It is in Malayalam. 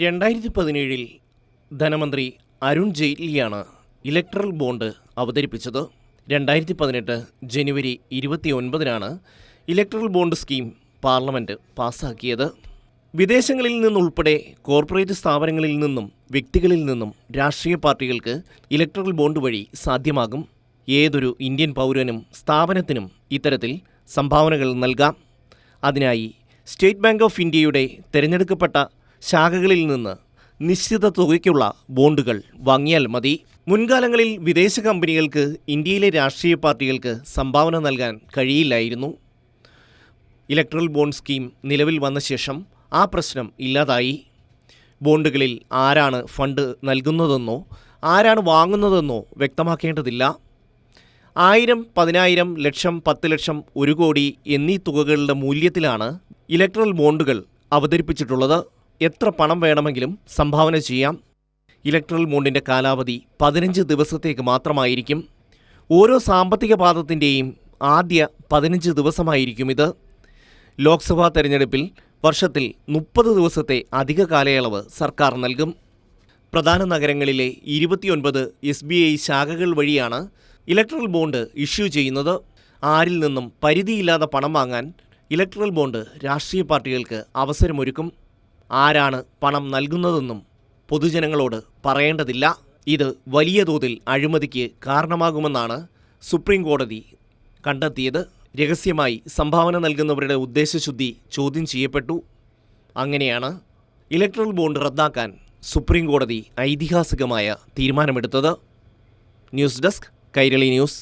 2017 ധനമന്ത്രി അരുൺ ജെയ്റ്റ്ലിയാണ് ഇലക്ട്രൽ ബോണ്ട് അവതരിപ്പിച്ചത്. 2018 ജനുവരി 29-നാണ് ഇലക്ട്രൽ ബോണ്ട് സ്കീം പാർലമെൻറ്റ് പാസ്സാക്കിയത്. വിദേശങ്ങളിൽ നിന്നുൾപ്പെടെ കോർപ്പറേറ്റ് സ്ഥാപനങ്ങളിൽ നിന്നും വ്യക്തികളിൽ നിന്നും രാഷ്ട്രീയ പാർട്ടികൾക്ക് ഇലക്ട്രൽ ബോണ്ട് വഴി സാധ്യമാകും. ഏതൊരു ഇന്ത്യൻ പൗരനും സ്ഥാപനത്തിനും ഇത്തരത്തിൽ സംഭാവനകൾ നൽകാം. അതിനായി സ്റ്റേറ്റ് ബാങ്ക് ഓഫ് ഇന്ത്യയുടെ തിരഞ്ഞെടുക്കപ്പെട്ട ശാഖകളിൽ നിന്ന് നിശ്ചിത തുകയ്ക്കുള്ള ബോണ്ടുകൾ വാങ്ങിയാൽ മതി. മുൻകാലങ്ങളിൽ വിദേശ കമ്പനികൾക്ക് ഇന്ത്യയിലെ രാഷ്ട്രീയ പാർട്ടികൾക്ക് സംഭാവന നൽകാൻ കഴിയില്ലായിരുന്നു. ഇലക്ട്രൽ ബോണ്ട് സ്കീം നിലവിൽ വന്ന ശേഷം ആ പ്രശ്നം ഇല്ലാതായി. ബോണ്ടുകളിൽ ആരാണ് ഫണ്ട് നൽകുന്നതെന്നോ ആരാണ് വാങ്ങുന്നതെന്നോ വ്യക്തമാക്കേണ്ടതില്ല. 1000, 10,000, ലക്ഷം, 10 ലക്ഷം, 1 കോടി എന്നീ തുകകളുടെ മൂല്യത്തിലാണ് ഇലക്ട്രൽ ബോണ്ടുകൾ അവതരിപ്പിച്ചിട്ടുള്ളത്. എത്ര പണം വേണമെങ്കിലും സംഭാവന ചെയ്യാം. ഇലക്ട്രൽ ബോണ്ടിൻ്റെ കാലാവധി 15 ദിവസത്തേക്ക് മാത്രമായിരിക്കും. ഓരോ സാമ്പത്തിക പാദത്തിൻ്റെയും ആദ്യ 15 ദിവസമായിരിക്കും ഇത്. ലോക്സഭാ തെരഞ്ഞെടുപ്പിൽ വർഷത്തിൽ 30 ദിവസത്തെ അധിക കാലയളവ് സർക്കാർ നൽകും. പ്രധാന നഗരങ്ങളിലെ 29 SBI ശാഖകൾ വഴിയാണ് ഇലക്ട്രൽ ബോണ്ട് ഇഷ്യൂ ചെയ്യുന്നത്. ആരിൽ നിന്നും പരിധിയില്ലാതെ പണം വാങ്ങാൻ ഇലക്ട്രൽ ബോണ്ട് രാഷ്ട്രീയ പാർട്ടികൾക്ക് അവസരമൊരുക്കും. ആരാണ് പണം നൽകുന്നതെന്നും പൊതുജനങ്ങളോട് പറയേണ്ടതില്ല. ഇത് വലിയ തോതിൽ അഴിമതിക്ക് കാരണമാകുമെന്നാണ് സുപ്രീം കോടതി കണ്ടെത്തിയത്. രഹസ്യമായി സംഭാവന നൽകുന്നവരുടെ ഉദ്ദേശശുദ്ധി ചോദ്യം ചെയ്യപ്പെട്ടു. അങ്ങനെയാണ് ഇലക്ട്രൽ ബോണ്ട് റദ്ദാക്കാൻ സുപ്രീം കോടതി ഐതിഹാസികമായ തീരുമാനമെടുത്തത്. News desk, Kairali news.